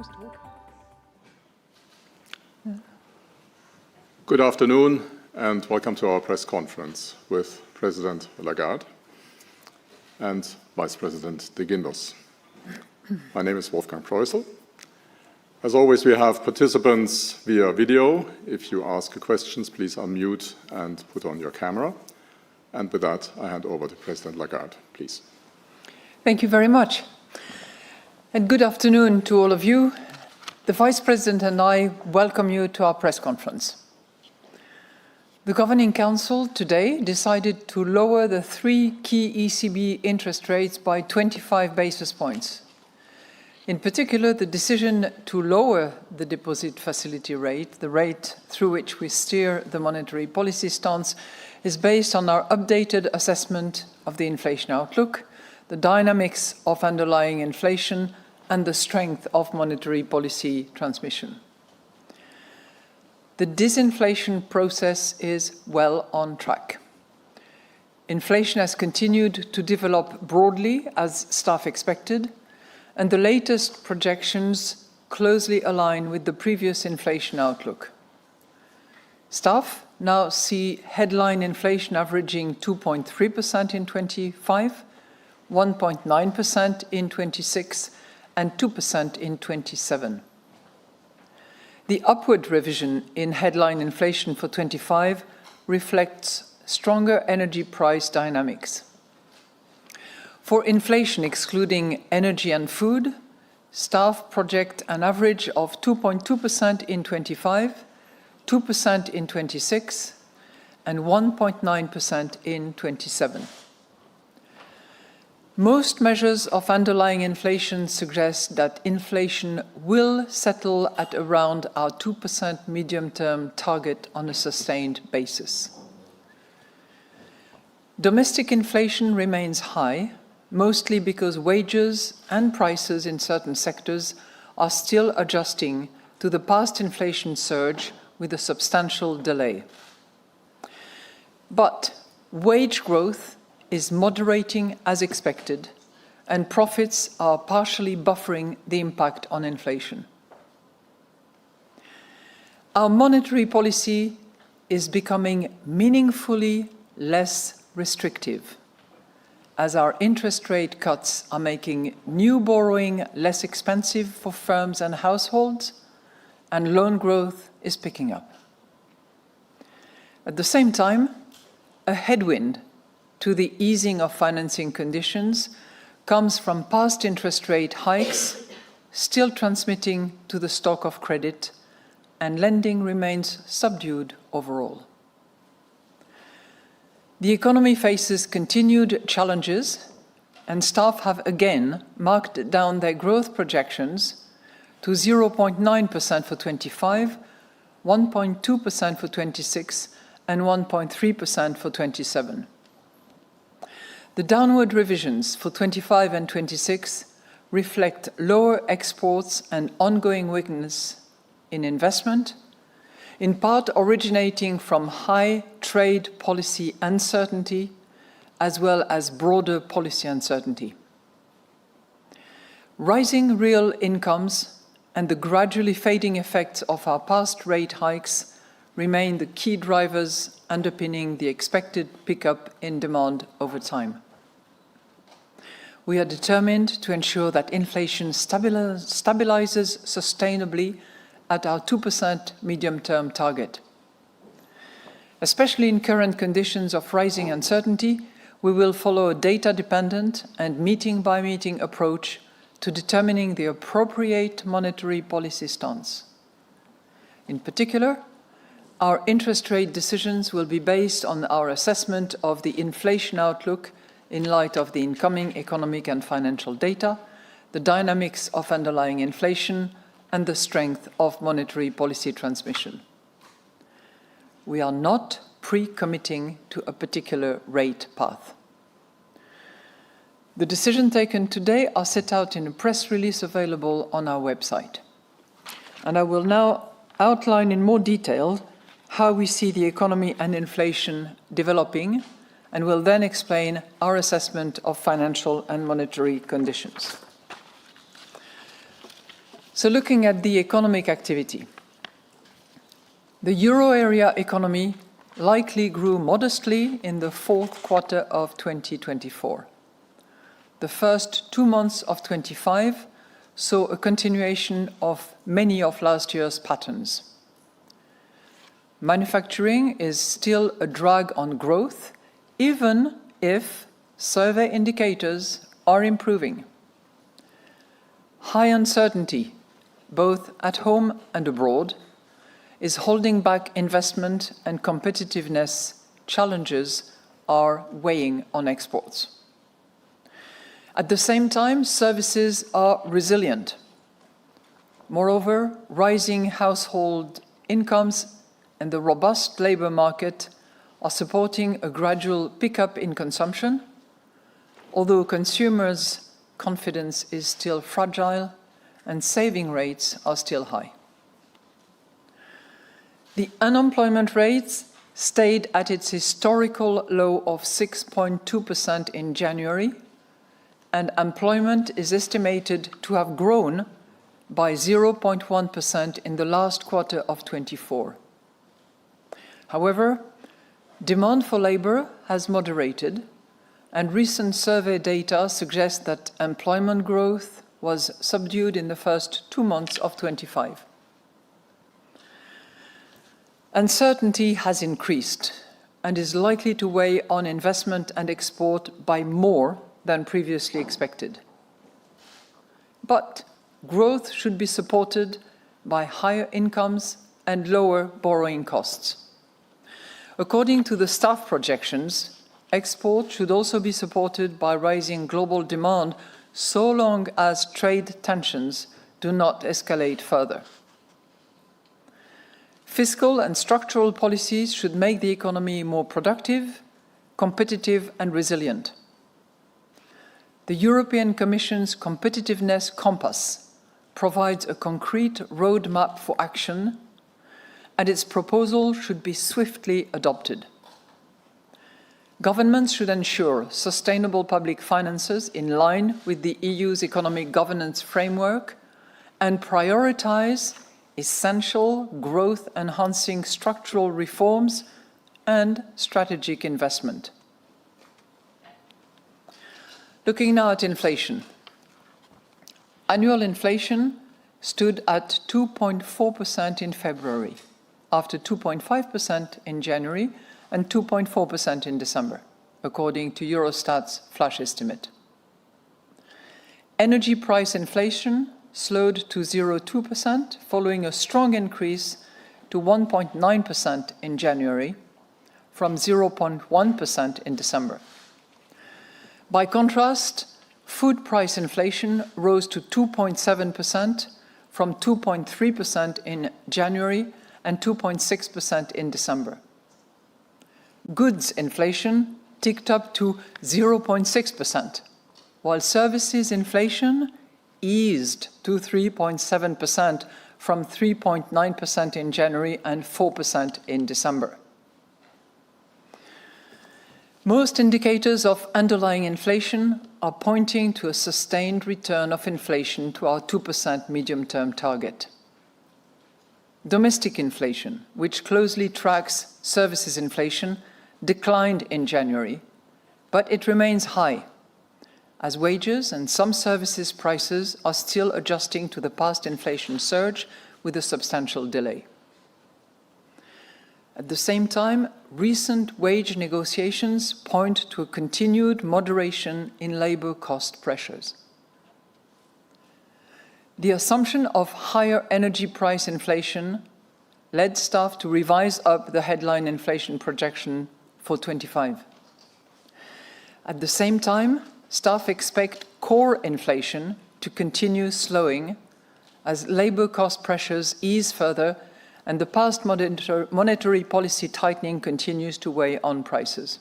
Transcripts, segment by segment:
Who's talking? Good afternoon and welcome to our press conference with President Lagarde and Vice President de Guindos. My name is Wolfgang Preußel. As always, we have participants via video. If you ask questions, please unmute and put on your camera. And with that, I hand over to President Lagarde, please. Thank you very much. And good afternoon to all of you. The Vice President and I welcome you to our press conference. The Governing Council today decided to lower the three key ECB interest rates by 25 basis points. In particular, the decision to lower the deposit facility rate, the rate through which we steer the monetary policy stance, is based on our updated assessment of the inflation outlook, the dynamics of underlying inflation, and the strength of monetary policy transmission. The disinflation process is well on track. Inflation has continued to develop broadly as staff expected, and the latest projections closely align with the previous inflation outlook. Staff now see headline inflation averaging 2.3% in 25, 1.9% in 26, and 2% in 27. The upward revision in headline inflation for 25 reflects stronger energy price dynamics. For inflation excluding energy and food, staff project an average of 2.2% in 25, 2% in 26, and 1.9% in 27. Most measures of underlying inflation suggest that inflation will settle at around our 2% medium-term target on a sustained basis. Domestic inflation remains high, mostly because wages and prices in certain sectors are still adjusting to the past inflation surge with a substantial delay. But wage growth is moderating as expected, and profits are partially buffering the impact on inflation. Our monetary policy is becoming meaningfully less restrictive, as our interest rate cuts are making new borrowing less expensive for firms and households, and loan growth is picking up. At the same time, a headwind to the easing of financing conditions comes from past interest rate hikes still transmitting to the stock of credit, and lending remains subdued overall. The economy faces continued challenges, and staff have again marked down their growth projections to 0.9% for 25, 1.2% for 26, and 1.3% for 27. The downward revisions for 25 and 26 reflect lower exports and ongoing weakness in investment, in part originating from high trade policy uncertainty, as well as broader policy uncertainty. Rising real incomes and the gradually fading effects of our past rate hikes remain the key drivers underpinning the expected pickup in demand over time. We are determined to ensure that inflation stabilizes sustainably at our 2% medium-term target. Especially in current conditions of rising uncertainty, we will follow a data-dependent and meeting-by-meeting approach to determining the appropriate monetary policy stance. In particular, our interest rate decisions will be based on our assessment of the inflation outlook in light of the incoming economic and financial data, the dynamics of underlying inflation, and the strength of monetary policy transmission. We are not pre-committing to a particular rate path. The decisions taken today are set out in a press release available on our website. And I will now outline in more detail how we see the economy and inflation developing, and will then explain our assessment of financial and monetary conditions. So looking at the economic activity, the euro area economy likely grew modestly in the fourth quarter of 2024. The first 2 months of 25 saw a continuation of many of last year's patterns. Manufacturing is still a drag on growth, even if survey indicators are improving. High uncertainty, both at home and abroad, is holding back investment, and competitiveness challenges are weighing on exports. At the same time, services are resilient. Moreover, rising household incomes and the robust labor market are supporting a gradual pickup in consumption, although consumers' confidence is still fragile and saving rates are still high. The unemployment rate stayed at its historical low of 6.2% in January, and employment is estimated to have grown by 0.1% in the last quarter of 24. However, demand for labor has moderated, and recent survey data suggest that employment growth was subdued in the first 2 months of 25. Uncertainty has increased and is likely to weigh on investment and export by more than previously expected. But growth should be supported by higher incomes and lower borrowing costs. According to the staff projections, export should also be supported by rising global demand so long as trade tensions do not escalate further. Fiscal and structural policies should make the economy more productive, competitive, and resilient. The European Commission's Competitiveness Compass provides a concrete roadmap for action, and its proposal should be swiftly adopted. Governments should ensure sustainable public finances in line with the EU's economic governance framework and prioritize essential growth-enhancing structural reforms and strategic investment. Looking now at inflation. Annual inflation stood at 2.4% in February, after 2.5% in January and 2.4% in December, according to Eurostat's flash estimate. Energy price inflation slowed to 0.2%, following a strong increase to 1.9% in January, from 0.1% in December. By contrast, food price inflation rose to 2.7% from 2.3% in January and 2.6% in December. Goods inflation ticked up to 0.6%, while services inflation eased to 3.7% from 3.9% in January and 4% in December. Most indicators of underlying inflation are pointing to a sustained return of inflation to our 2% medium-term target. Domestic inflation, which closely tracks services inflation, declined in January, but it remains high, as wages and some services prices are still adjusting to the past inflation surge with a substantial delay. At the same time, recent wage negotiations point to a continued moderation in labor cost pressures. The assumption of higher energy price inflation led staff to revise up the headline inflation projection for 25. At the same time, staff expect core inflation to continue slowing as labor cost pressures ease further and the past monetary policy tightening continues to weigh on prices.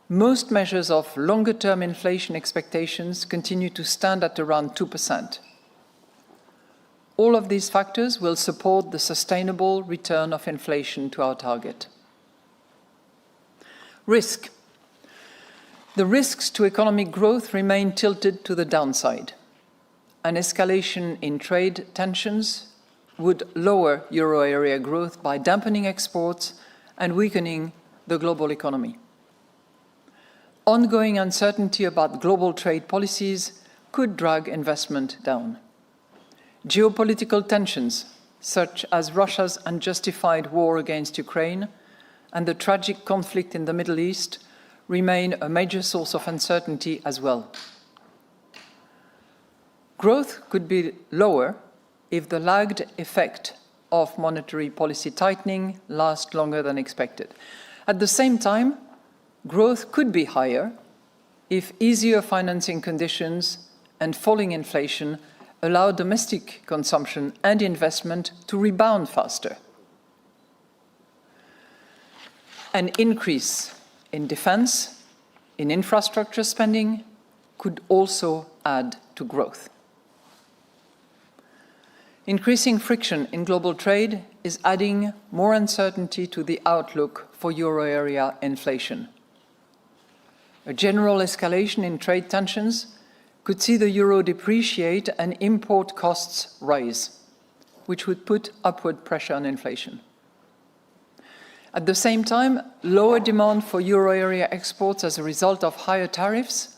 Most measures of longer-term inflation expectations continue to stand at around 2%. All of these factors will support the sustainable return of inflation to our target. Risk. The risks to economic growth remain tilted to the downside. an escalation in trade tensions would lower euro area growth by dampening exports and weakening the global economy. Ongoing uncertainty about global trade policies could drag investment down. Geopolitical tensions, such as Russia's unjustified war against Ukraine and the tragic conflict in the Middle East, remain a major source of uncertainty as well. Growth could be lower if the lagged effect of monetary policy tightening lasts longer than expected. At the same time, growth could be higher if easier financing conditions and falling inflation allow domestic consumption and investment to rebound faster. An increase in defense, in infrastructure spending, could also add to growth. Increasing friction in global trade is adding more uncertainty to the outlook for euro area inflation. A general escalation in trade tensions could see the euro depreciate and import costs rise, which would put upward pressure on inflation. At the same time, lower demand for euro area exports as a result of higher tariffs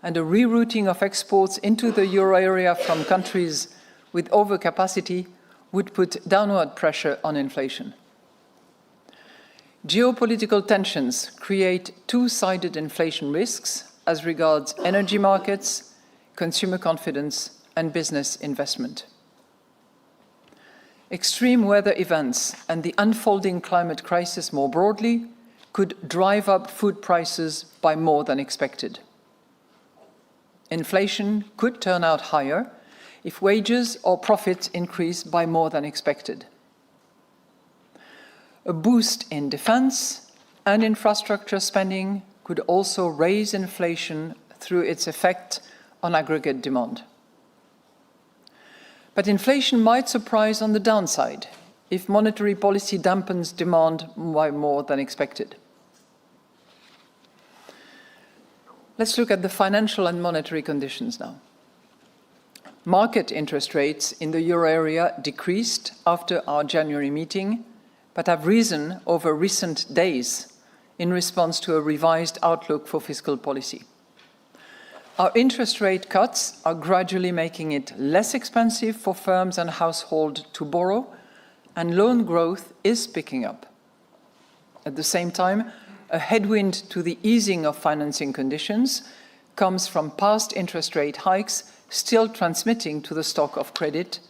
and a rerouting of exports into the euro area from countries with overcapacity would put downward pressure on inflation. Geopolitical tensions create two-sided inflation risks as regards energy markets, consumer confidence, and business investment. Extreme weather events and the unfolding climate crisis more broadly could drive up food prices by more than expected. Inflation could turn out higher if wages or profits increase by more than expected. A boost in defense and infrastructure spending could also raise inflation through its effect on aggregate demand. But inflation might surprise on the downside if monetary policy dampens demand by more than expected. Let's look at the financial and monetary conditions now. Market interest rates in the euro area decreased after our January meeting, but have risen over recent days in response to a revised outlook for fiscal policy. Our interest rate cuts are gradually making it less expensive for firms and households to borrow, and loan growth is picking up. At the same time, a headwind to the easing of financing conditions comes from past interest rate hikes still transmitting to the stock of credit,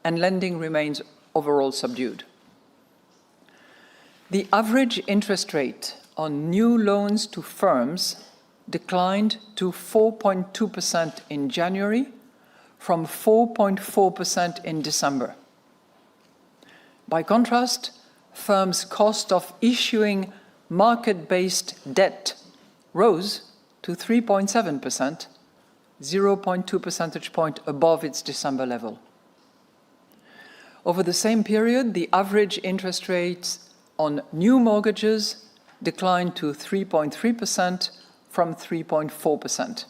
and lending remains overall subdued. The average interest rate on new loans to firms declined to 4.2% in January from 4.4% in December. By contrast, firms' cost of issuing market-based debt rose to 3.7%, 0.2 percentage point above its December level. Over the same period, the average interest rates on new mortgages declined to 3.3% from 3.4%.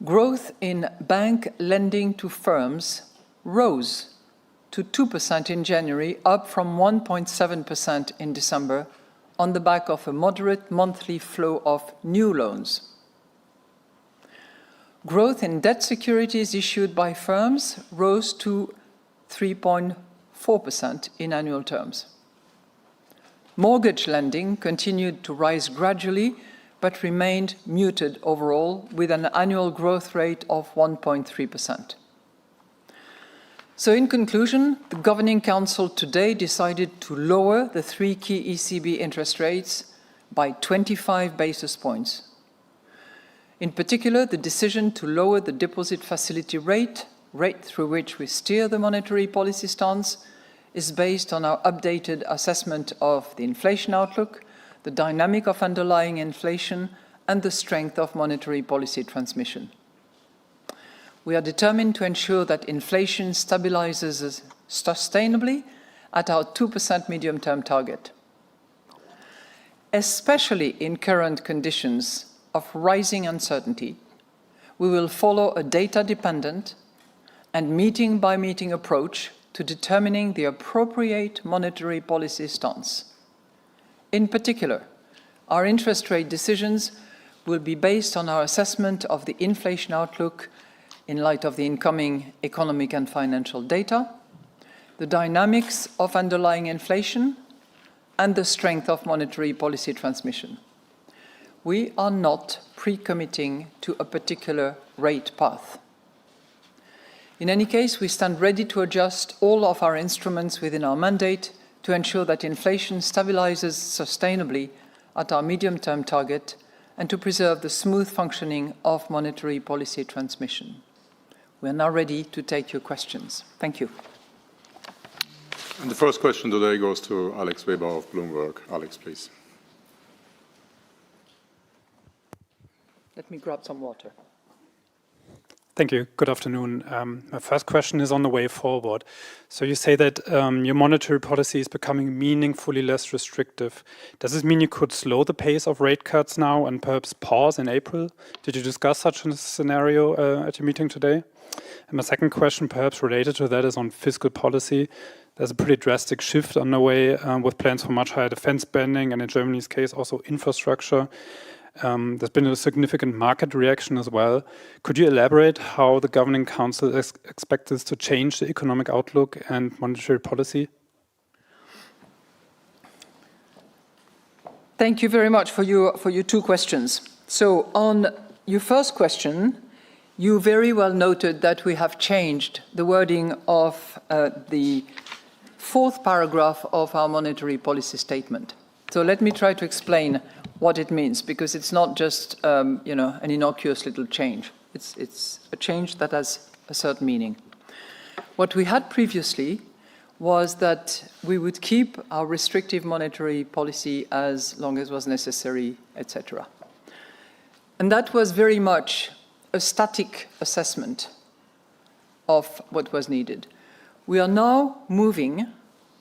Growth in bank lending to firms rose to 2% in January, up from 1.7% in December, on the back of a moderate monthly flow of new loans. Growth in debt securities issued by firms rose to 3.4% in annual terms. Mortgage lending continued to rise gradually, but remained muted overall, with an annual growth rate of 1.3%. So in conclusion, the Governing Council today decided to lower the three key ECB interest rates by 25 basis points. In particular, the decision to lower the deposit facility rate through which we steer the monetary policy stance, is based on our updated assessment of the inflation outlook, the dynamic of underlying inflation, and the strength of monetary policy transmission. We are determined to ensure that inflation stabilizes sustainably at our 2% medium-term target. Especially in current conditions of rising uncertainty, we will follow a data-dependent and meeting-by-meeting approach to determining the appropriate monetary policy stance. In particular, our interest rate decisions will be based on our assessment of the inflation outlook in light of the incoming economic and financial data, the dynamics of underlying inflation, and the strength of monetary policy transmission. We are not pre-committing to a particular rate path. In any case, we stand ready to adjust all of our instruments within our mandate to ensure that inflation stabilizes sustainably at our medium-term target and to preserve the smooth functioning of monetary policy transmission. We are now ready to take your questions. Thank you. And the first question today goes to Alex Weber of Bloomberg. Alex, please. Let me grab some water. Thank you. Good afternoon. My first question is on the way forward. So you say that your monetary policy is becoming meaningfully less restrictive. Does this mean you could slow the pace of rate cuts now and perhaps pause in April? Did you discuss such a scenario at your meeting today? And my second question, perhaps related to that, is on fiscal policy. There's a pretty drastic shift underway with plans for much higher defense spending and in Germany's case also infrastructure. There's been a significant market reaction as well. Could you elaborate how the Governing Council expects this to change the economic outlook and monetary policy? Thank you very much for your two questions. So on your first question, you very well noted that we have changed the wording of the fourth paragraph of our monetary policy statement. So let me try to explain what it means, because it's not just an innocuous little change. It's a change that has a certain meaning. What we had previously was that we would keep our restrictive monetary policy as long as was necessary, etc. And that was very much a static assessment of what was needed. We are now moving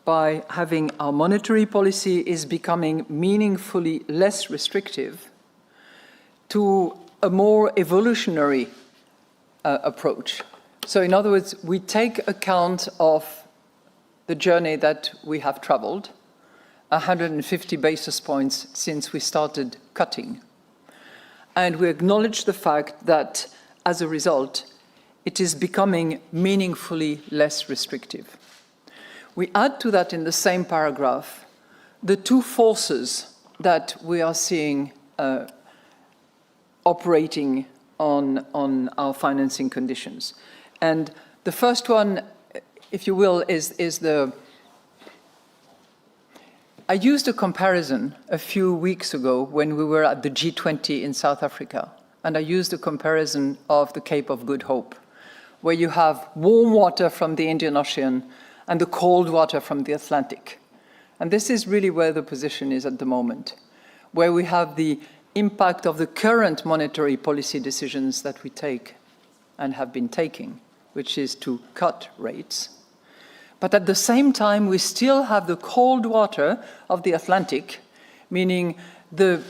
by having our monetary policy is becoming meaningfully less restrictive to a more evolutionary approach. So in other words, we take account of the journey that we have traveled, 150 basis points since we started cutting. And we acknowledge the fact that, as a result, it is becoming meaningfully less restrictive. We add to that in the same paragraph the two forces that we are seeing operating on our financing conditions. And the first one, if you will, is the... I used a comparison a few weeks ago when we were at the G20 in South Africa, and I used a comparison of the Cape of Good Hope, where you have warm water from the Indian Ocean and the cold water from the Atlantic. And this is really where the position is at the moment, where we have the impact of the current monetary policy decisions that we take and have been taking, which is to cut rates. But at the same time, we still have the cold water of the Atlantic, meaning the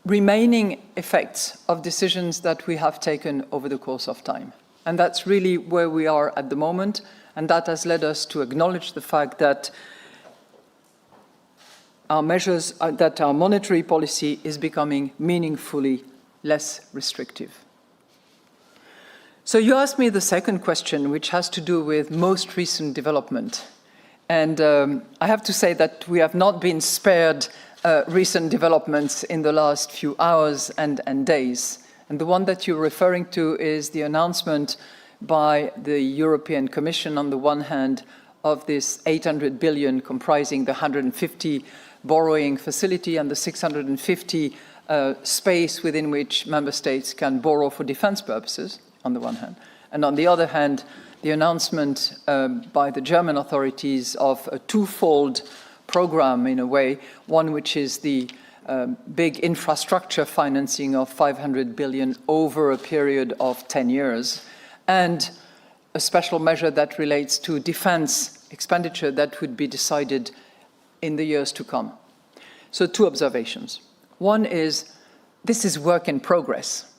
remaining effects of decisions that we have taken over the course of time. And that's really where we are at the moment. And that has led us to acknowledge the fact that our measures, that our monetary policy is becoming meaningfully less restrictive. So you asked me the second question, which has to do with most recent development. And I have to say that we have not been spared recent developments in the last few hours and days. And the one that you're referring to is the announcement by the European Commission, on the one hand, of this 800 billion comprising the 150 borrowing facility and the 650 space within which member states can borrow for defense purposes, on the one hand. And on the other hand, the announcement by the German authorities of a twofold program, in a way, one which is the big infrastructure financing of 500 billion over a period of 10 years, and a special measure that relates to defense expenditure that would be decided in the years to come. So two observations. One is, this is work in progress.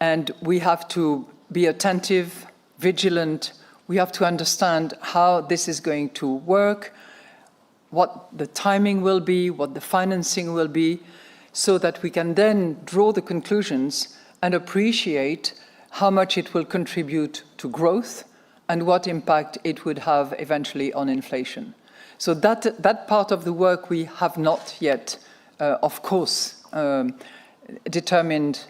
And we have to be attentive, vigilant. We have to understand how this is going to work, what the timing will be, what the financing will be, so that we can then draw the conclusions and appreciate how much it will contribute to growth and what impact it would have eventually on inflation. So that part of the work we have not yet, of course, determined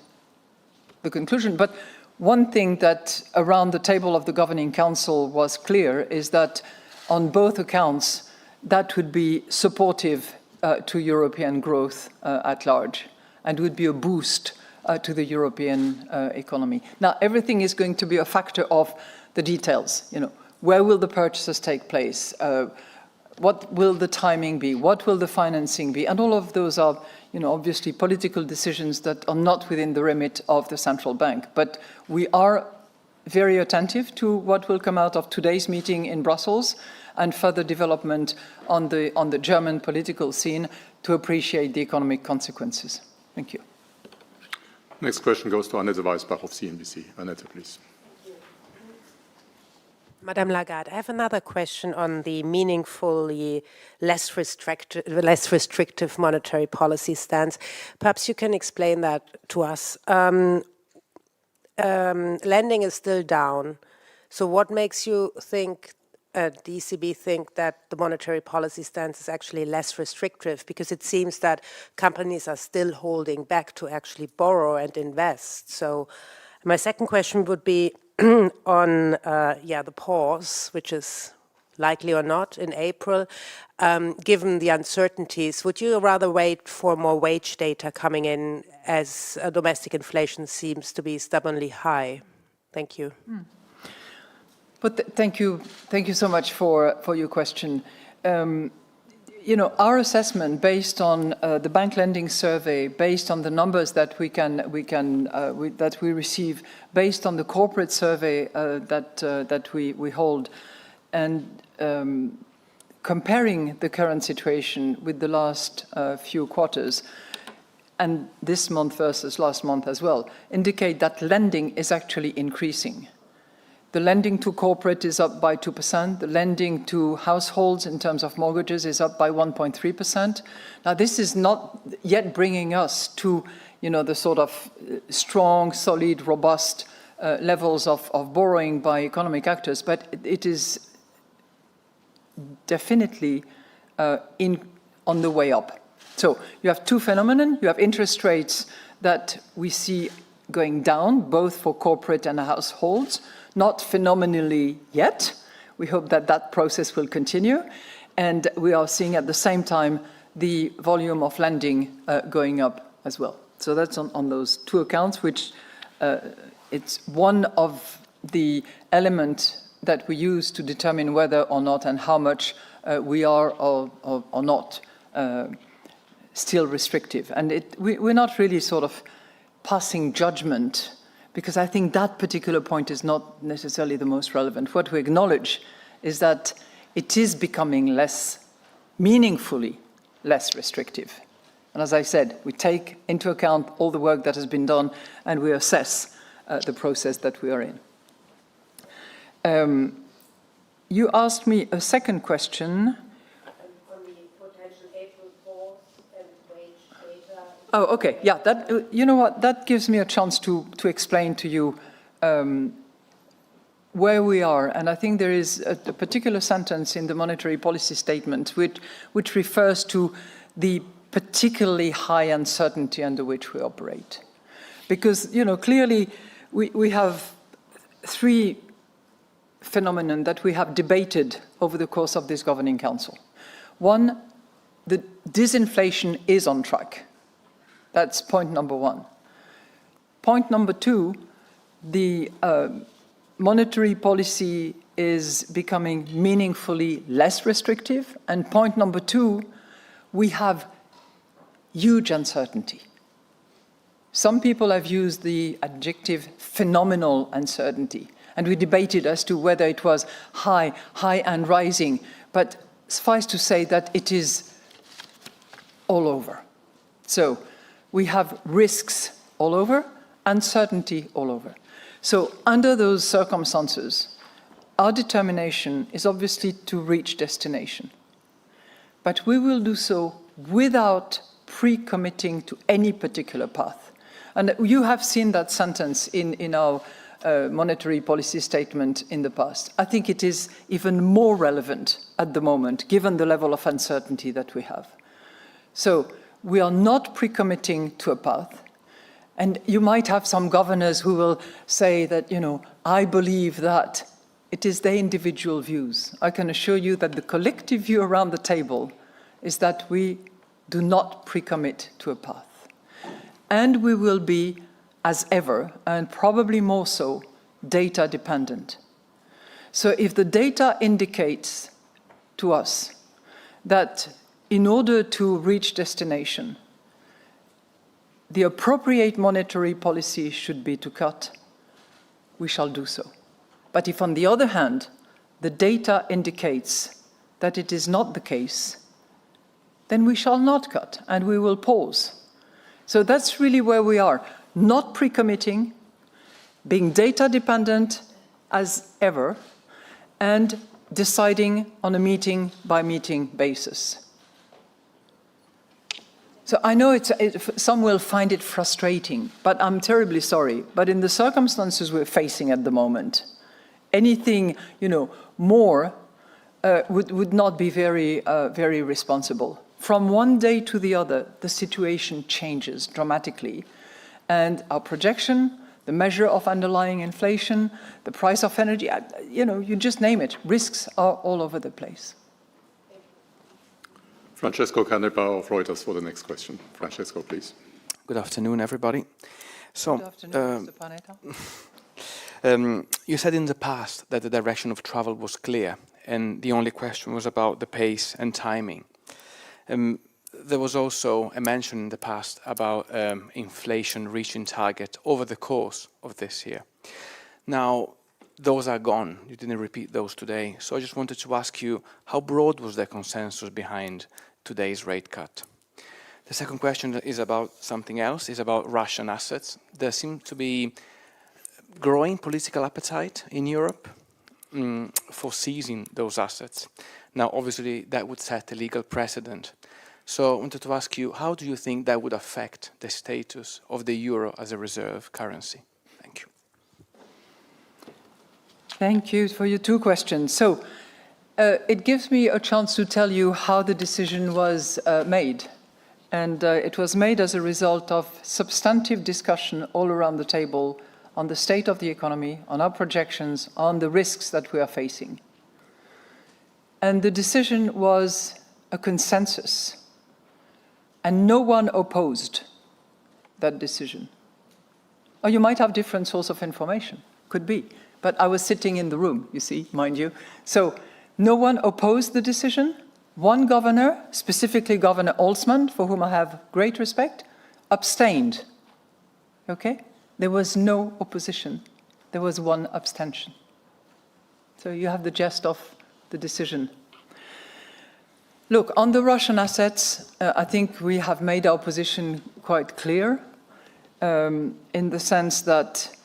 the conclusion. But one thing that around the table of the Governing Council was clear is that on both accounts, that would be supportive to European growth at large and would be a boost to the European economy. Now, everything is going to be a factor of the details. You know, where will the purchases take place? What will the timing be? What will the financing be? And all of those are, you know, obviously political decisions that are not within the remit of the central bank. But we are very attentive to what will come out of today's meeting in Brussels and further development on the German political scene to appreciate the economic consequences. Thank you. Next question goes to Annette Weisbach of CNBC. Annette, please. Madame Lagarde, I have another question on the meaningfully less restrictive monetary policy stance. Perhaps you can explain that to us. Lending is still down. So what makes you think, the ECB think that the monetary policy stance is actually less restrictive? Because it seems that companies are still holding back to actually borrow and invest. So my second question would be on the pause, which is likely or not in April. Given the uncertainties, would you rather wait for more wage data coming in as domestic inflation seems to be stubbornly high? Thank you. But thank you so much for your question. You know, our assessment based on the bank lending survey, based on the numbers that that we receive, based on the corporate survey that we hold, and comparing the current situation with the last few quarters, and this month versus last month as well, indicate that lending is actually increasing. The lending to corporate is up by 2%. The lending to households in terms of mortgages is up by 1.3%. Now, this is not yet bringing us to, you know, the sort of strong, solid, robust levels of borrowing by economic actors, but it is definitely on the way up. So you have two phenomena. You have interest rates that we see going down, both for corporate and households, not phenomenally yet. We hope that that process will continue. And we are seeing at the same time the volume of lending going up as well. So that's on those two accounts, which it's one of the elements that we use to determine whether or not and how much we are or not still restrictive. And we're not really sort of passing judgment, because I think that particular point is not necessarily the most relevant. What we acknowledge is that it is becoming meaningfully less restrictive. And as I said, we take into account all the work that has been done and we assess the process that we are in. You asked me a second question. On the potential April pause and wage data. Oh, okay. Yeah, that, you know what, that gives me a chance to explain to you where we are. And I think there is a particular sentence in the monetary policy statement which refers to the particularly high uncertainty under which we operate. Because, you know, clearly we have three phenomena that we have debated over the course of this Governing Council. One, the disinflation is on track. That's point number one. Point number two, the monetary policy is becoming meaningfully less restrictive. And point number two, we have huge uncertainty. Some people have used the adjective phenomenal uncertainty, and we debated as to whether it was high and rising, but suffice to say that it is all over. So we have risks all over, uncertainty all over. So under those circumstances, our determination is obviously to reach destination. But we will do so without pre-committing to any particular path. And you have seen that sentence in our monetary policy statement in the past. I think it is even more relevant at the moment, given the level of uncertainty that we have. So we are not pre-committing to a path. And you might have some governors who will say that, I believe that. It is their individual views. I can assure you that the collective view around the table is that we do not pre-commit to a path. And we will be, as ever, and probably more so, data dependent. So if the data indicates to us that in order to reach destination, the appropriate monetary policy should be to cut, we shall do so. But if, on the other hand, the data indicates that it is not the case, then we shall not cut, and we will pause. So that's really where we are, not pre-committing, being data-dependent as ever, and deciding on a meeting-by-meeting basis. So I know some will find it frustrating, but I'm terribly sorry. But in the circumstances we're facing at the moment, anything, more would not be very responsible. From one day to the other, the situation changes dramatically. And our projection, the measure of underlying inflation, the price of energy, you just name it. Risks are all over the place. Francesco Canepa of Reuters for the next question. Francesco, please. Good afternoon, everybody. So, Good afternoon, Mr. Panetta. You said in the past that the direction of travel was clear, and the only question was about the pace and timing. There was also a mention in the past about inflation reaching target over the course of this year. Now, those are gone. You didn't repeat those today. So I just wanted to ask you, how broad was the consensus behind today's rate cut? The second question is about something else, is about Russian assets. There seems to be growing political appetite in Europe for seizing those assets. Now, obviously, that would set a legal precedent. So I wanted to ask you, how do you think that would affect the status of the euro as a reserve currency? Thank you. Thank you for your two questions. So it gives me a chance to tell you how the decision was made. And it was made as a result of substantive discussion all around the table on the state of the economy, on our projections, on the risks that we are facing. And the decision was a consensus. And no one opposed that decision. Or you might have different source of information, could be. But I was sitting in the room, you see, mind you. So no one opposed the decision. One governor, specifically Governor Olsman, for whom I have great respect, abstained. Okay? There was no opposition. There was one abstention. So you have the gist of the decision. Look, on the Russian assets, I think we have made our position quite clear in the sense that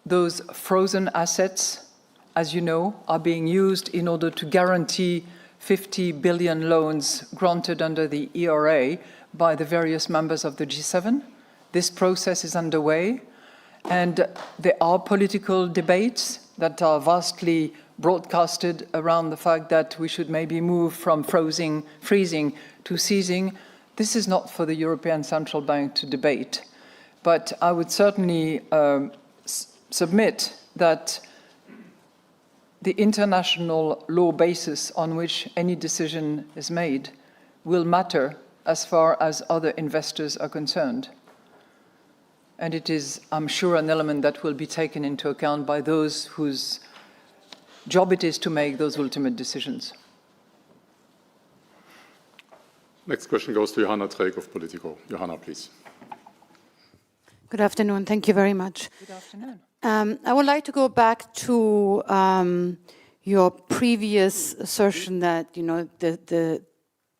those frozen assets, as you know, are being used in order to guarantee 50 billion loans granted under the ERA by the various members of the G7. This process is underway, and there are political debates that are vastly broadcasted around the fact that we should maybe move from freezing to seizing. This is not for the European Central Bank to debate, but I would certainly submit that the international law basis on which any decision is made will matter as far as other investors are concerned. And it is, I'm sure, an element that will be taken into account by those whose job it is to make those ultimate decisions. Next question goes to Johanna Träg of Politico. Johanna, please. Good afternoon. Thank you very much. Good afternoon. I would like to go back to your previous assertion that,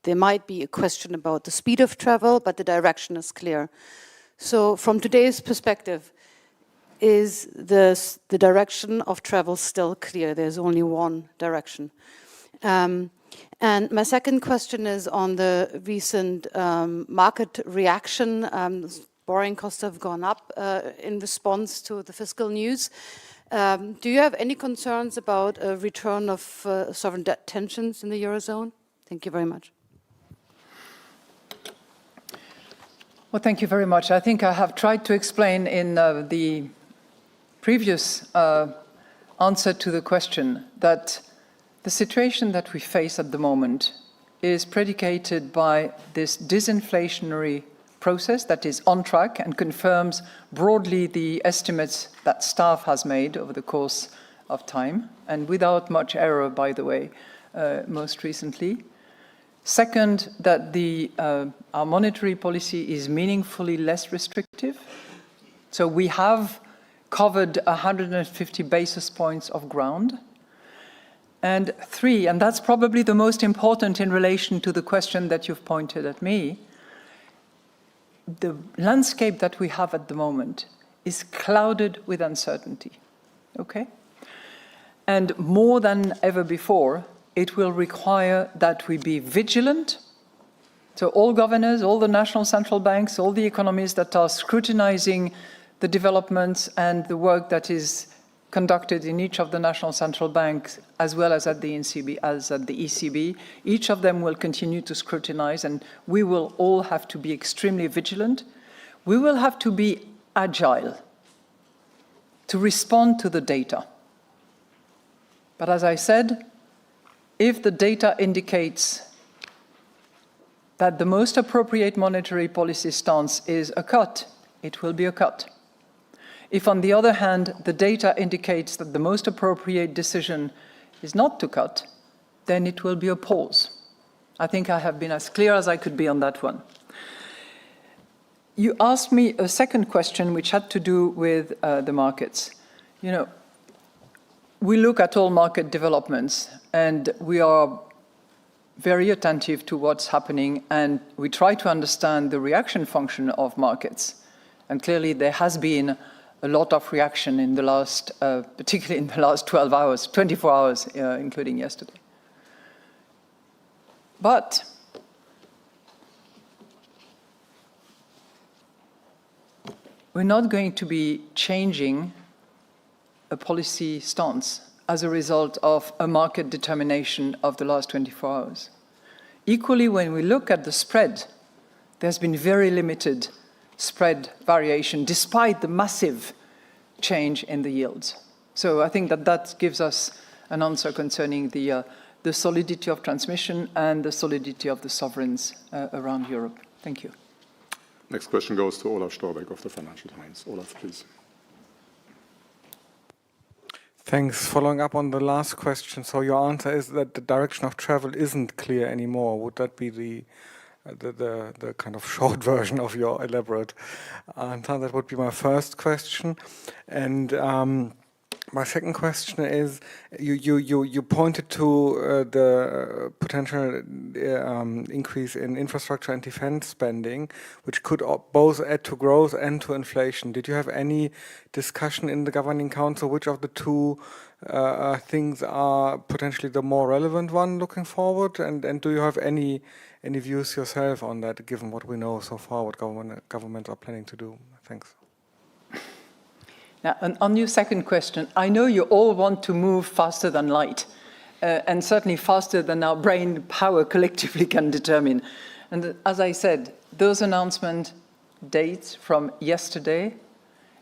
there might be a question about the speed of travel, but the direction is clear. So from today's perspective, is the direction of travel still clear? There's only one direction. And my second question is on the recent market reaction. Borrowing costs have gone up in response to the fiscal news. Do you have any concerns about a return of sovereign debt tensions in the Eurozone? Thank you very much. Well, thank you very much. I think I have tried to explain in the previous answer to the question that the situation that we face at the moment is predicated by this disinflationary process that is on track and confirms broadly the estimates that staff has made over the course of time, and without much error, by the way, most recently. Second, that our monetary policy is meaningfully less restrictive. So we have covered 150 basis points of ground. And three, and that's probably the most important in relation to the question that you've pointed at me, the landscape that we have at the moment is clouded with uncertainty, okay? And more than ever before, it will require that we be vigilant. So all governors, all the national central banks, all the economies that are scrutinizing the developments and the work that is conducted in each of the national central banks, as well as at the ECB, each of them will continue to scrutinize, and we will all have to be extremely vigilant. We will have to be agile to respond to the data. But as I said, if the data indicates that the most appropriate monetary policy stance is a cut, it will be a cut. If, on the other hand, the data indicates that the most appropriate decision is not to cut, then it will be a pause. I think I have been as clear as I could be on that one. You asked me a second question which had to do with the markets. You know, we look at all market developments and we are very attentive to what's happening, and we try to understand the reaction function of markets. And clearly there has been a lot of reaction in the last, particularly in the last 12 hours, 24 hours, including yesterday. But we're not going to be changing a policy stance as a result of a market determination of the last 24 hours. Equally, when we look at the spread, there's been very limited spread variation despite the massive change in the yields. So I think that that gives us an answer concerning the solidity of transmission and the solidity of the sovereigns around Europe. Thank you. Next question goes to Olaf Storbeck of the Financial Times. Olaf, please. Thanks. Following up on the last question, so your answer is that the direction of travel isn't clear anymore. Would that be the kind of short version of your elaborate answer? That would be my first question. And my second question is, you pointed to the potential increase in infrastructure and defense spending, which could both add to growth and to inflation. Did you have any discussion in the Governing Council which of the two things are potentially the more relevant one looking forward? And do you have any views yourself on that, given what we know so far, what governments are planning to do? Thanks. Now, on your second question, I know you all want to move faster than light, and certainly faster than our brain power collectively can determine. And as I said, those announcement dates from yesterday,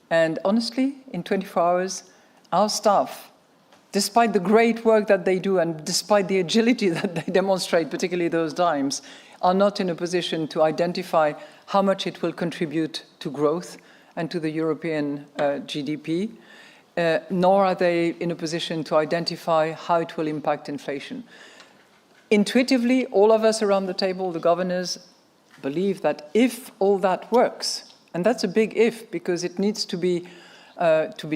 and honestly, in 24 hours, our staff, despite the great work that they do and despite the agility that they demonstrate, particularly those times, are not in a position to identify how much it will contribute to growth and to the European GDP, nor are they in a position to identify how it will impact inflation. Intuitively, all of us around the table, the governors, believe that if all that works, and that's a big if, because it needs to be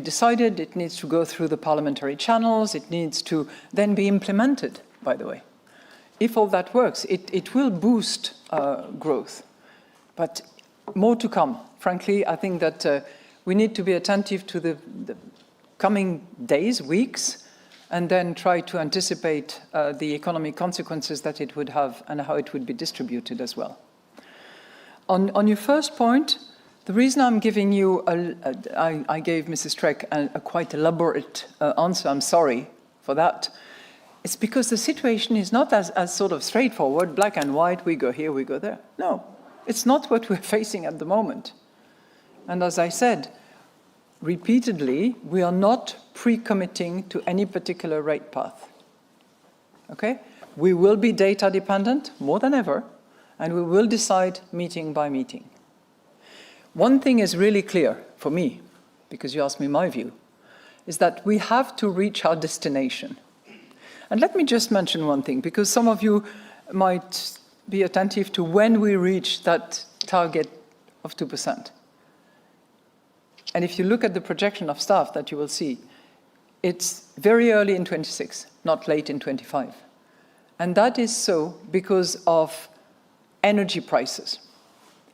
decided, it needs to go through the parliamentary channels, it needs to then be implemented, by the way. If all that works, it will boost growth. But more to come. Frankly, I think that We need to be attentive to the coming days, weeks, and then try to anticipate the economic consequences that it would have and how it would be distributed as well. On your first point, the reason I'm giving you, I gave Mrs. Streck a quite elaborate answer, I'm sorry for that, it's because the situation is not as sort of straightforward, black and white, we go here, we go there. No, it's not what we're facing at the moment. And as I said, repeatedly, we are not pre-committing to any particular rate path. Okay? We will be data dependent more than ever, and we will decide meeting by meeting. One thing is really clear for me, because you asked me my view, is that we have to reach our destination. And let me just mention one thing, because some of you might be attentive to when we reach that target of 2%. And if you look at the projection of staff that you will see, it's very early in 26, not late in 25. And that is so because of energy prices.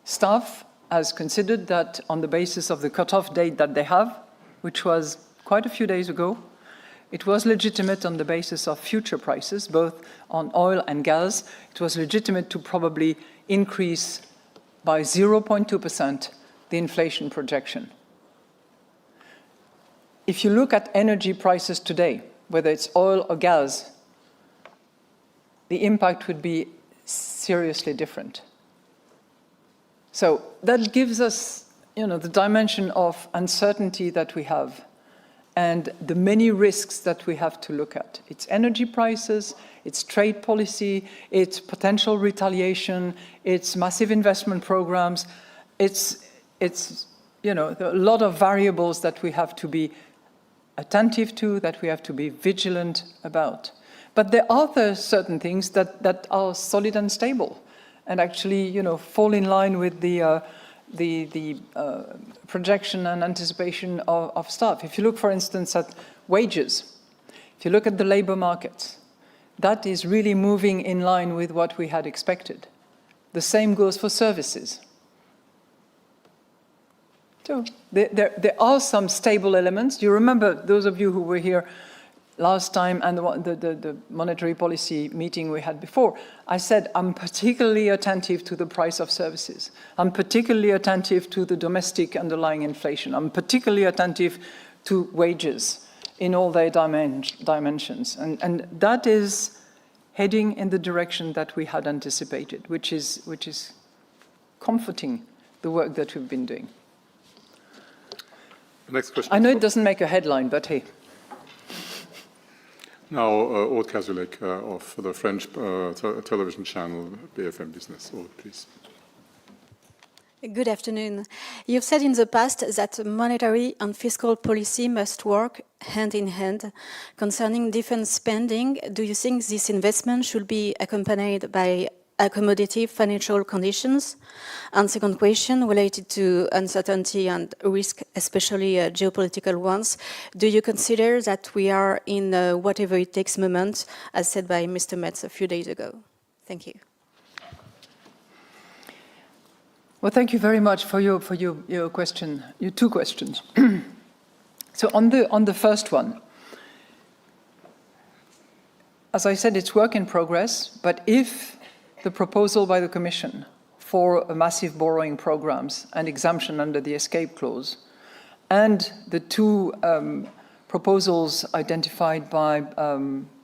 Staff has considered that on the basis of the cutoff date that they have, which was quite a few days ago, it was legitimate on the basis of future prices, both on oil and gas. It was legitimate to probably increase by 0.2% the inflation projection. If you look at energy prices today, whether it's oil or gas, the impact would be seriously different. So that gives us, the dimension of uncertainty that we have and the many risks that we have to look at. It's energy prices, it's trade policy, it's potential retaliation, it's massive investment programs, it's a lot of variables that we have to be attentive to, that we have to be vigilant about. But there are certain things that are solid and stable and actually, fall in line with the projection and anticipation of staff. If you look, for instance, at wages, if you look at the labor market, that is really moving in line with what we had expected. The same goes for services. So there are some stable elements. You remember, those of you who were here last time and the monetary policy meeting we had before, I said I'm particularly attentive to the price of services. I'm particularly attentive to the domestic underlying inflation. I'm particularly attentive to wages in all their dimensions. And that is heading in the direction that we had anticipated, which is comforting the work that we've been doing. Next question. I know it doesn't make a headline, but hey. Now, Aude Kazulek of the French television channel BFM Business. Aude, please. Good afternoon. You've said in the past that monetary and fiscal policy must work hand in hand. Concerning defense spending, do you think this investment should be accompanied by accommodative financial conditions? And second question, related to uncertainty and risk, especially geopolitical ones, do you consider that we are in a whatever it takes moment, as said by Mr. Metz a few days ago? Thank you. Well, thank you very much for your question, your two questions. So on the first one, as I said, it's work in progress, but if the proposal by the Commission for massive borrowing programs and exemption under the escape clause, and the two proposals identified by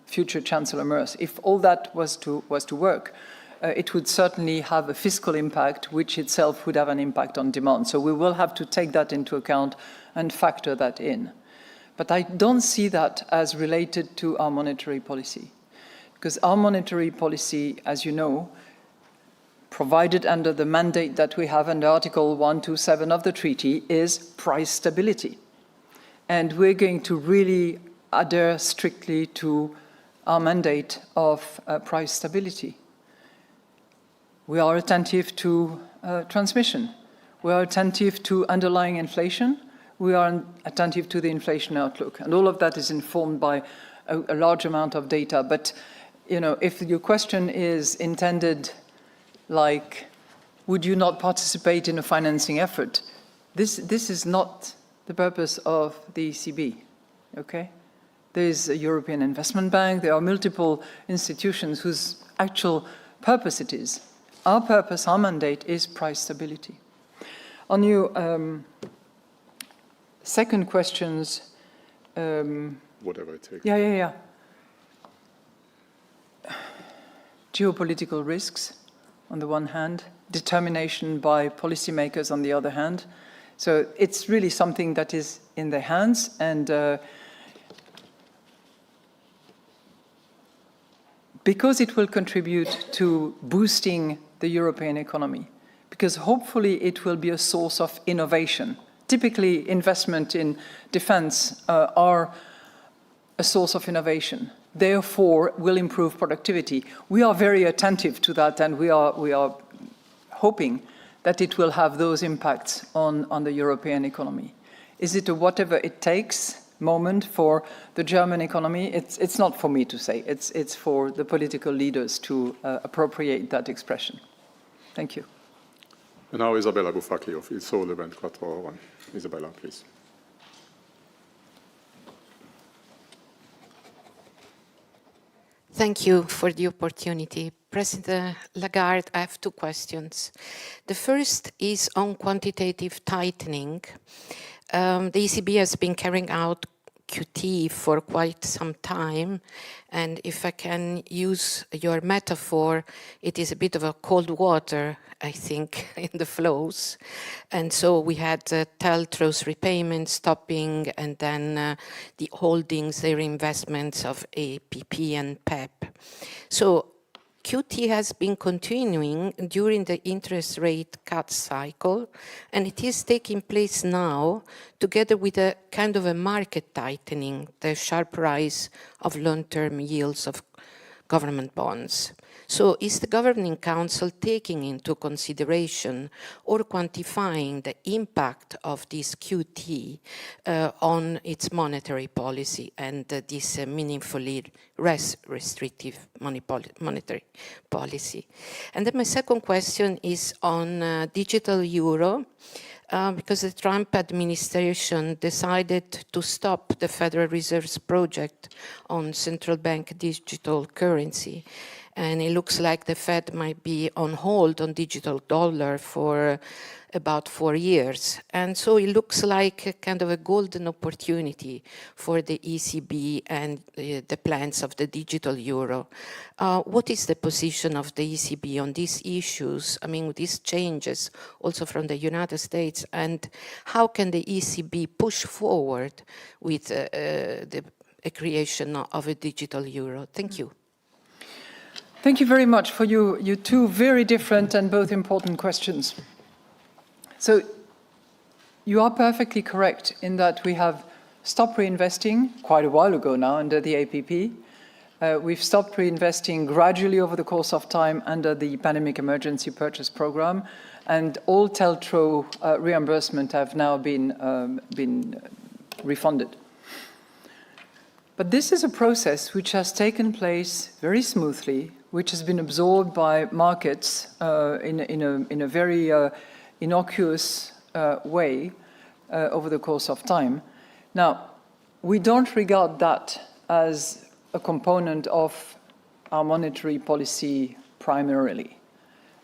future Chancellor Merz, if all that was to work, it would certainly have a fiscal impact, which itself would have an impact on demand. So we will have to take that into account and factor that in. But I don't see that as related to our monetary policy, because our monetary policy, as you know, provided under the mandate that we have under Article 127 of the treaty, is price stability. And we're going to really adhere strictly to our mandate of price stability. We are attentive to transmission. We are attentive to underlying inflation. We are attentive to the inflation outlook. And all of that is informed by a large amount of data. But, if your question is intended like, would you not participate in a financing effort? This is not the purpose of the ECB, okay? There's a European Investment Bank, there are multiple institutions whose actual purpose it is. Our purpose, our mandate is price stability. On your second questions... whatever it takes. Yeah. Geopolitical risks, on the one hand, determination by policymakers on the other hand. So it's really something that is in their hands, and because it will contribute to boosting the European economy, because hopefully it will be a source of innovation. Typically, investment in defense are a source of innovation, therefore will improve productivity. We are very attentive to that, and we are hoping that it will have those impacts on the European economy. Is it a whatever it takes moment for the German economy? It's not for me to say. It's for the political leaders to appropriate that expression. Thank you. And now Isabella Bufacchi of Il Sole 24 Ore. Isabella, please. Thank you for the opportunity. President Lagarde, I have two questions. The first is on quantitative tightening. The ECB has been carrying out QT for quite some time, and if I can use your metaphor, it is a bit of a cold water, I think, in the flows. And so we had TLTRO's repayment stopping, and then the holdings, their investments of APP and PEP. So QT has been continuing during the interest rate cut cycle, and it is taking place now together with a kind of a market tightening, the sharp rise of long-term yields of government bonds. So is the Governing Council taking into consideration or quantifying the impact of this QT on its monetary policy and this meaningfully less restrictive monetary policy? And then my second question is on digital euro. Because the Trump administration decided to stop the Federal Reserve's project on central bank digital currency. And it looks like the Fed might be on hold on digital dollar for about 4 years. And so it looks like a kind of a golden opportunity for the ECB and the plans of the digital euro. What is the position of the ECB on these issues? I mean, these changes also from the United States, and how can the ECB push forward with the creation of a digital euro? Thank you. Thank you very much for your two very different and both important questions. So you are perfectly correct in that we have stopped reinvesting quite a while ago now under the APP. We've stopped reinvesting gradually over the course of time under the Pandemic Emergency Purchase Program, and all TLTRO reimbursement have now been refunded. But this is a process which has taken place very smoothly, which has been absorbed by markets in a very innocuous way over the course of time. Now, we don't regard that as a component of our monetary policy primarily.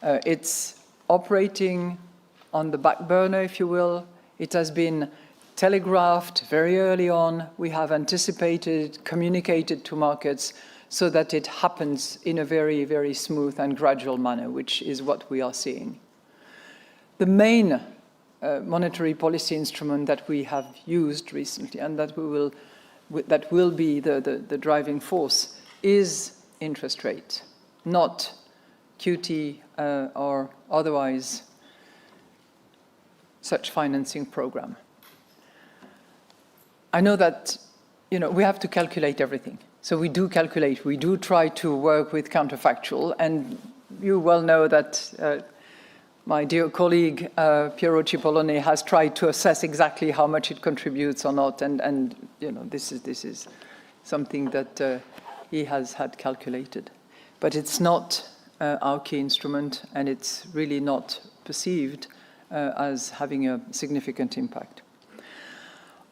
It's operating on the back burner, if you will. It has been telegraphed very early on. We have anticipated, communicated to markets so that it happens in a very, very smooth and gradual manner, which is what we are seeing. The main monetary policy instrument that we have used recently and that will be the driving force is interest rate, not QT or otherwise such financing program. I know that we have to calculate everything. So we do calculate, we do try to work with counterfactual, and you well know that my dear colleague Piero Cipollone has tried to assess exactly how much it contributes or not, and this is something that he has had calculated. But it's not our key instrument, and it's really not perceived as having a significant impact.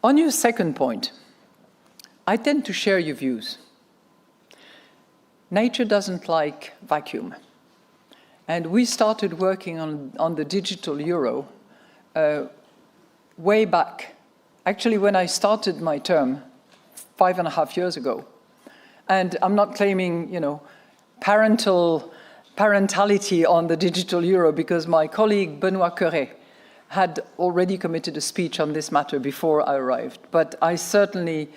On your second point, I tend to share your views. Nature doesn't like vacuum. And we started working on the digital euro way back. Actually, when I started my term 5.5 years ago. And I'm not claiming, parentality on the digital euro, because my colleague Benoît Cœuré had already committed a speech on this matter before I arrived. But I certainly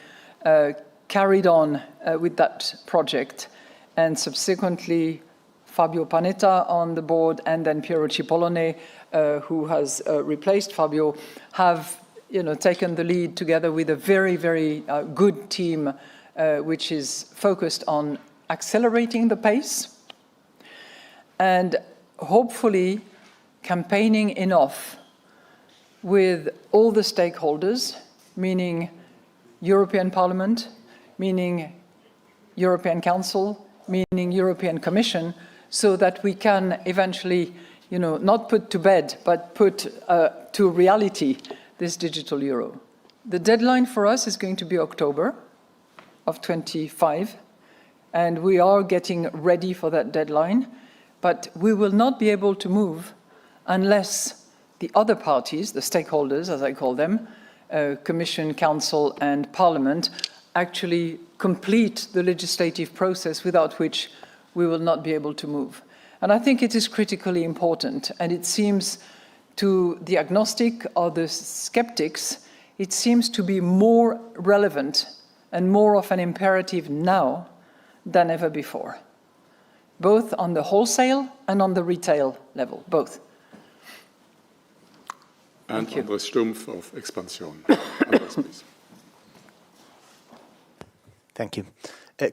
carried on with that project, and subsequently Fabio Panetta on the board, and then Piero Cipollone, who has replaced Fabio, have taken the lead together with a very, very good team, which is focused on accelerating the pace and hopefully campaigning enough with all the stakeholders, meaning European Parliament, meaning European Council, meaning European Commission, so that we can eventually, not put to bed, but put to reality this digital euro. The deadline for us is going to be October of 25, and we are getting ready for that deadline, but we will not be able to move unless the other parties, the stakeholders, as I call them, Commission, Council, and Parliament, actually complete the legislative process, without which we will not be able to move. And I think it is critically important, and it seems to the agnostic or the skeptics, it seems to be more relevant and more of an imperative now than ever before, both on the wholesale and on the retail level, both. And Andres Stumpf of Expansion. Andres, please. Thank you.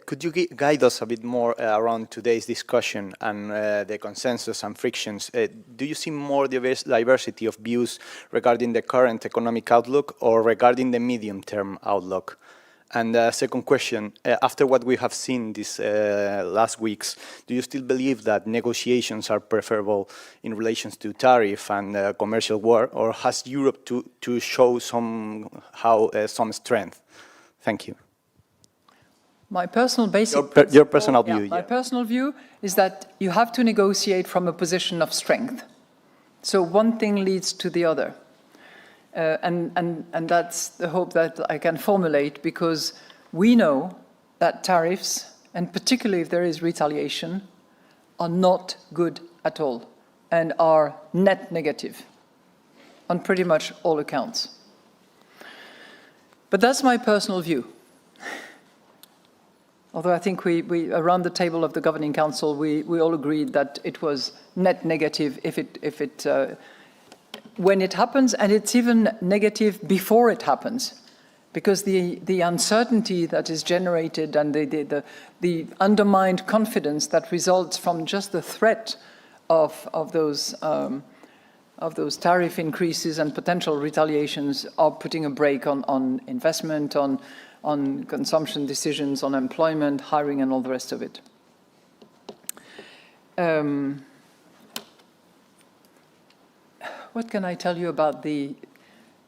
Could you guide us a bit more around today's discussion and the consensus and frictions? Do you see more diversity of views regarding the current economic outlook or regarding the medium-term outlook? And second question, after what we have seen these last weeks, do you still believe that negotiations are preferable in relation to tariff and commercial war, or has Europe to show somehow some strength? Thank you. My personal basic your personal view. Yeah. My personal view is that you have to negotiate from a position of strength. So one thing leads to the other. And that's the hope that I can formulate, because we know that tariffs, and particularly if there is retaliation, are not good at all and are net negative on pretty much all accounts. But that's my personal view. Although I think we around the table of the Governing Council, we all agreed that it was net negative when it happens, and it's even negative before it happens, because the uncertainty that is generated and the undermined confidence that results from just the threat of those tariff increases and potential retaliations are putting a brake on investment, on consumption decisions, on employment, hiring, and all the rest of it. What can I tell you about the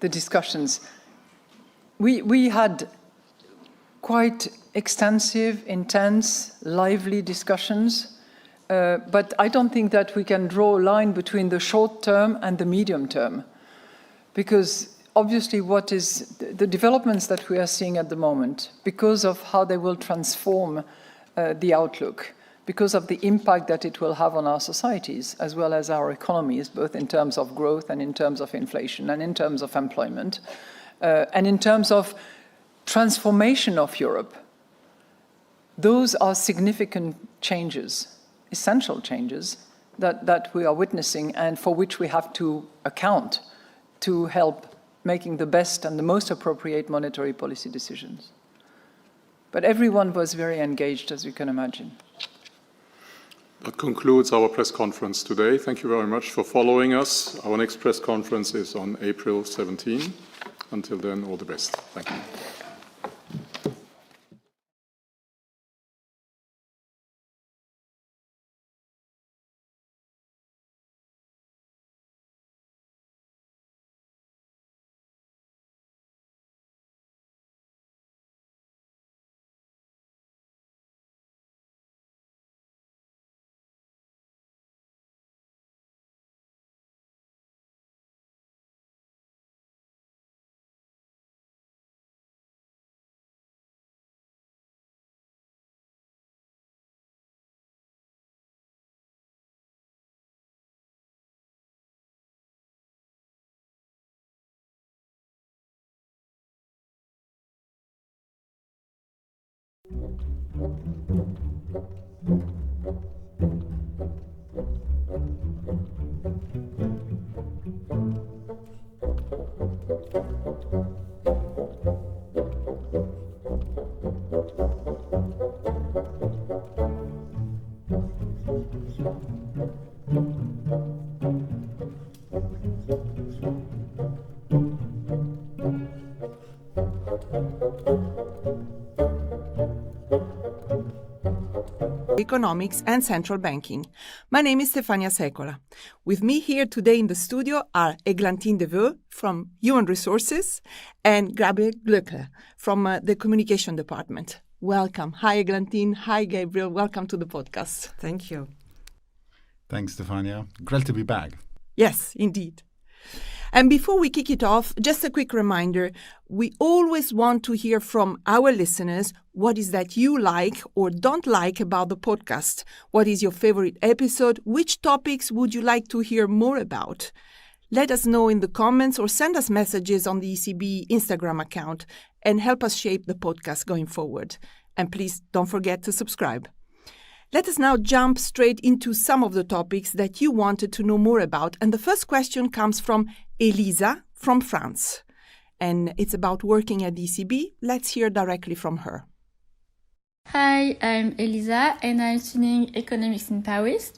discussions? We had quite extensive, intense, lively discussions, but I don't think that we can draw a line between the short term and the medium term, because obviously what is the developments that we are seeing at the moment, because of how they will transform the outlook, because of the impact that it will have on our societies as well as our economies, both in terms of growth and in terms of inflation and in terms of employment, and in terms of transformation of Europe. Those are significant changes, essential changes that we are witnessing and for which we have to account to help making the best and the most appropriate monetary policy decisions. But everyone was very engaged, as you can imagine. That concludes our press conference today. Thank you very much for following us. Our next press conference is on April 17. Until then, all the best. Thank you. Economics and central banking. My name is Stefania Secola. With me here today in the studio are Églantine Deveux from Human Resources and Gabriel Glöckler from the Communication Department. Welcome. Hi, Églantine. Hi, Gabriel. Welcome to the podcast. Thank you. Thanks, Stefania. Great to be back. Yes, indeed. And before we kick it off, just a quick reminder, we always want to hear from our listeners what is that you like or don't like about the podcast. What is your favorite episode? Which topics would you like to hear more about? Let us know in the comments or send us messages on the ECB Instagram account and help us shape the podcast going forward. And please don't forget to subscribe. Let us now jump straight into some of the topics that you wanted to know more about. And the first question comes from Elisa from France. And it's about working at the ECB. Let's hear directly from her. Hi, I'm Elisa and I'm studying economics in Paris.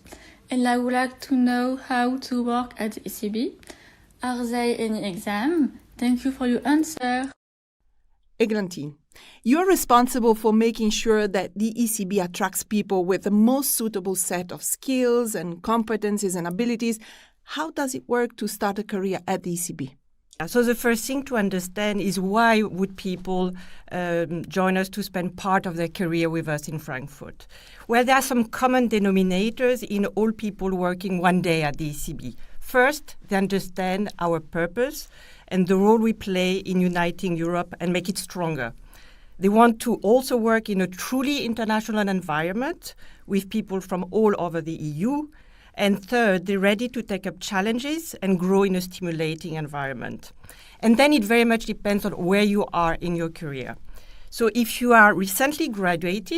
And I would like to know how to work at the ECB. Are there any exams? Thank you for your answer. Églantine, you're responsible for making sure that the ECB attracts people with the most suitable set of skills and competencies and abilities. How does it work to start a career at the ECB? So the first thing to understand is why would people join us to spend part of their career with us in Frankfurt? Well, there are some common denominators in all people working one day at the ECB. First, they understand our purpose and the role we play in uniting Europe and make it stronger. They want to also work in a truly international environment with people from all over the EU. And third, they're ready to take up challenges and grow in a stimulating environment. And then it very much depends on where you are in your career. So if you are recently graduated,